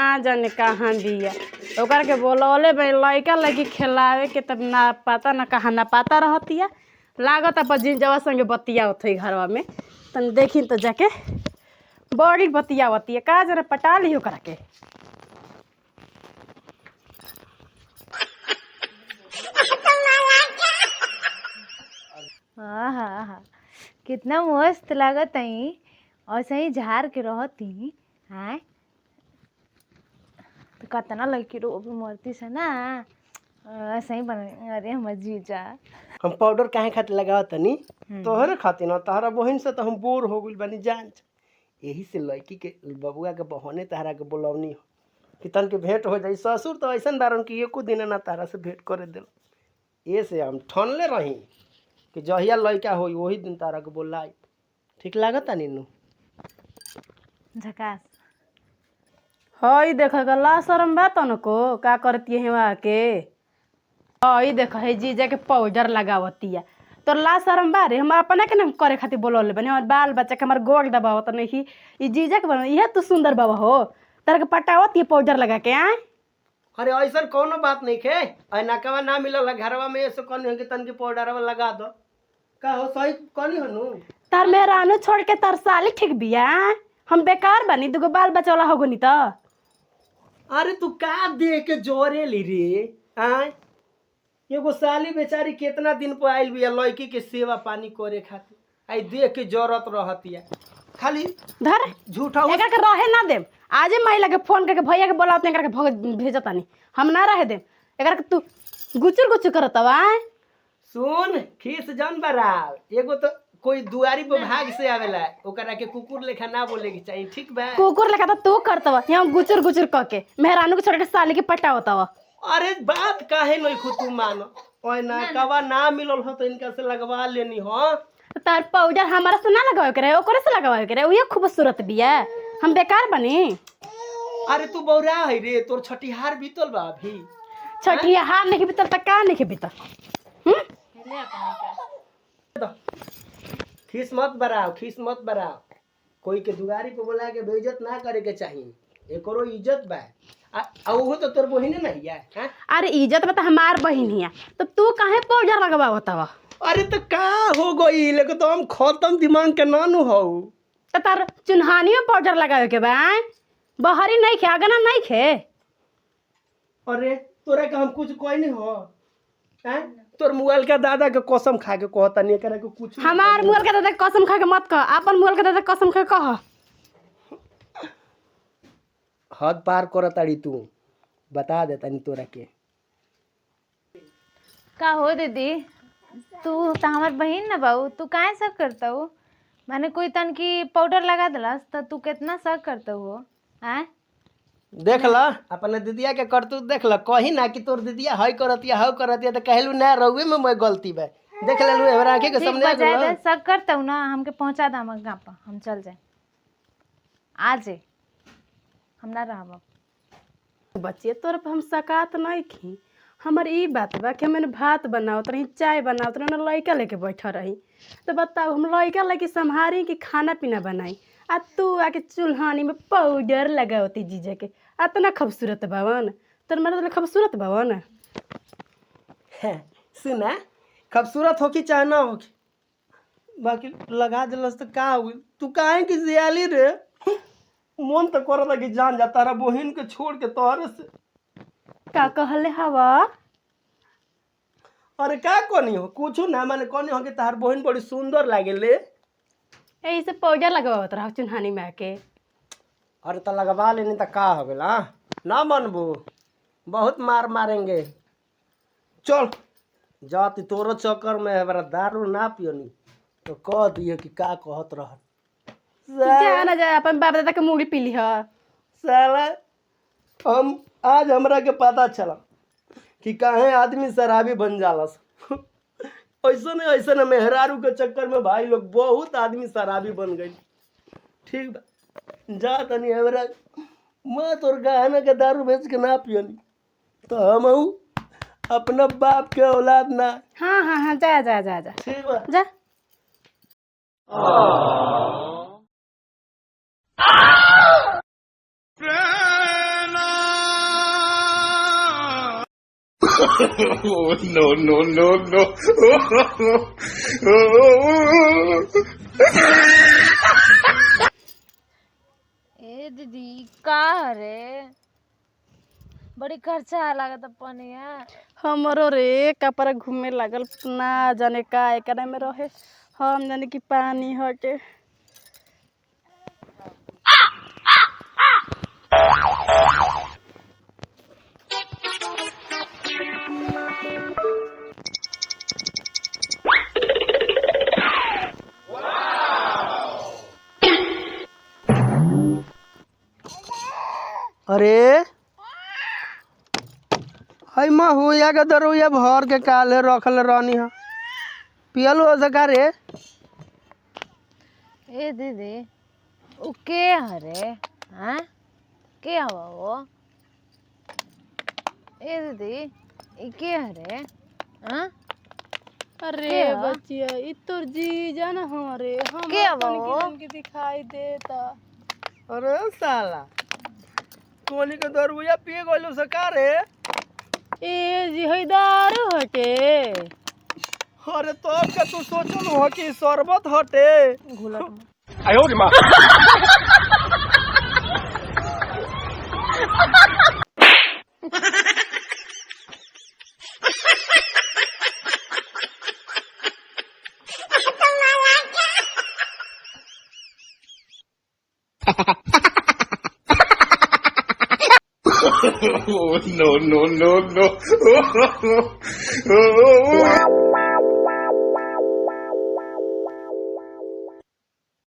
ना जाने कहाँ बिया ओकर के बोलौले बे लइका लगी खिलावे के तब ना पता ना कहाँ ना पता रहतिया लागत अपन जिंजवा संगे बतिया होते घरवा में तन देखी तो जाके बड़ी बतिया होती है का जरा पटा ली ओकरा के। हाँ हाँ हाँ कितना मस्त लागत है ऐसे ही झाड़ के रहती हैं तो कतना लड़की रो भी मरती से ना ऐसे ही बन। अरे हमर जीजा हम पाउडर काहे खातिर लगावत तनी तोहरे खातिर ना तहरा बहन से तो हम बोर हो गइल बानी जान यही से लड़की के बबुआ के बहने तहरा के बोलवनी हो कि तन के भेंट हो जाई। ससुर तो ऐसा बारन कि एको दिन ना तारा से भेंट करे दिल ये से हम ठनले रही कि जहिया लड़का होई वही दिन तारा के बोलाई। ठीक लागत नीनू झकास हई देख गला शरम बा तनको का करती है वहाँ के हई देख है जीजा के पाउडर लगावतिया तो ला शरम बा रे हम अपने के ना करे खातिर बोलौले बने हमार बाल बच्चा के हमार गोड़ दबावत नहीं ई जीजा के बन इहे तू सुंदर बाबा हो तार के पटावत ये पाउडर लगा के आए। अरे ऐसा कोनो बात नहीं खे नकवा ना मिलल घरवा में ऐसे कौन है कि तन के पाउडरवा लगा दो का हो सही कौन हनु तार मेहरानू छोड़ के तार साली ठीक बिया हम बेकार बनी दुगो बाल बच्चा वाला होगो नी तो। अरे तू का दे के जोरे ली रे आय एगो साली बेचारी कितना दिन पर आइल बिया लड़की के सेवा पानी करे खातिर आई देख के जरूरत रहतिया खाली धर झूठा एकर के रहे ना देम आजे महिला के फोन करके भैया के बोलावत एकर के भेजतानी हम ना रहे देम एकर के तू गुचुर गुचुर करतवा। सुन खीस जन बराल एगो तो कोई दुआरी पर भाग से आवेला ओकरा के कुकुर लेखा ना बोले के चाहिए ठीक बा। कुकुर लेखा तो तू करतवा यहाँ गुचुर गुचुर करके मेहरानू के छोड़ के साली के पटावतवा। अरे बात काहे नहीं खुद मानो ओए ना कवा ना मिलल हो तो इनका से लगवा लेनी हो। तार पाउडर हमारा से ना लगावे के रहे ओकरे से लगावे के रहे उहे खूबसूरत बिया हम बेकार बनी। अरे तू बौरा है रे तोर छठिहार बीतल बा अभी छठिहार नहीं बीतल त का नहीं बीतल खीस मत बराओ कोई के दुगारी पे बोला के बेइज्जत ना करे के चाहिए एकरो इज्जत बा ओहो तो तोर बहिने नहीं है। अरे इज्जत में तो हमार बहिन हिया तो तू काहे पाउडर लगावतवा। अरे तो का हो गई लेकिन तो हम खत्म दिमाग के नानू हो तो तार चुन्हानी में पाउडर लगावे के बा बहरी नहीं खे अगना नहीं खे। अरे तोरा के हम कुछ कोई नहीं हो हैं तोर मोबाइल का दादा के कसम खा के कहता नहीं करे के कुछ हमार मोबाइल का दादा कसम खा के मत कह अपन मोबाइल का दादा कसम खा के कह। हद पार करताड़ी तू बता देता नहीं तोरा के का हो दीदी तू तो हमार बहन ना बाऊ तू काहे शक करता हो माने कोई तन की पाउडर लगा दिलास तो तू कितना शक करता हो हैं। देख ला अपने दीदिया के करतूत देख ला कही ना कि तोर दीदिया हई करतिया तो कहलू ना रहुए में मैं गलती बा देख लेलू हमरा आंखें के सामने आ गेल शक करता हूँ ना हमके पहुंचा दा हम गाँव पर हम चल जाए आज हम ना रहब बच्चे तोर पर हम सकात नहीं खी हमर ई बात बा कि मैंने भात बनावत रही चाय बनावत रही ना लड़का लेके बैठा रही तो बताओ हम लड़का लेके संभारी कि खाना पीना बनाई आ तू आके चूल्हानी में पाउडर लगावती जीजा के इतना खूबसूरत बावन तोर मर्द खूबसूरत बावन। सुना खूबसूरत हो कि चाहे ना हो बाकी लगा दिलस तो का हुई तू काहे कि जियाली रे मन तो करता कि जान जा तारा बहन के छोड़ के तोहरे से का कहले हवा। अरे का कोनी हो कुछ ना माने कोनी हो कि तार बहन बड़ी सुंदर लागेले यही से पाउडर लगावत रहा चूल्हानी में आके। अरे तो लगवा लेनी तो का हो गेला ना मनबू बहुत मार मारेंगे चल जाती तोरो चक्कर में हमारा दारू ना पियोनी तो कह दिए कि का कहत रह जा ना जा अपन बाप दादा के मूड़ी पी ली साला हम आज हमरा के पता चला कि काहे आदमी शराबी बन जालस ऐसा न मेहरारू के चक्कर में भाई लोग बहुत आदमी शराबी बन गई। ठीक बा जा तनी हमरा मैं तोर गहना के दारू बेच के ना पियनी तो हम अपना बाप के औलाद ना। हाँ हाँ हाँ जा जा जा जा ठीक बा जा। ए दीदी का रे बड़ी खर्चा लागत पनिया। हमरो रे कपड़ा घूमे लागल ना जाने का एकरा में रहे, हम जाने कि पानी हटे। अरे हई महुआ के दरुया भर के काले रखल रहनी है, पियल हो सका रे? ए दीदी उ के हरे हाँ के हवा वो? ए दीदी ई के हरे हाँ? अरे के ह? बचिया ई तोर जीजा न हमारे हम के हवा वो? के दिखाई देता। अरे साला कोनी के दरुया पिए गइलो सका रे? ए जी हई दारू हटे। अरे तब के तू सोचल हो कि शरबत हटे? घुलट no.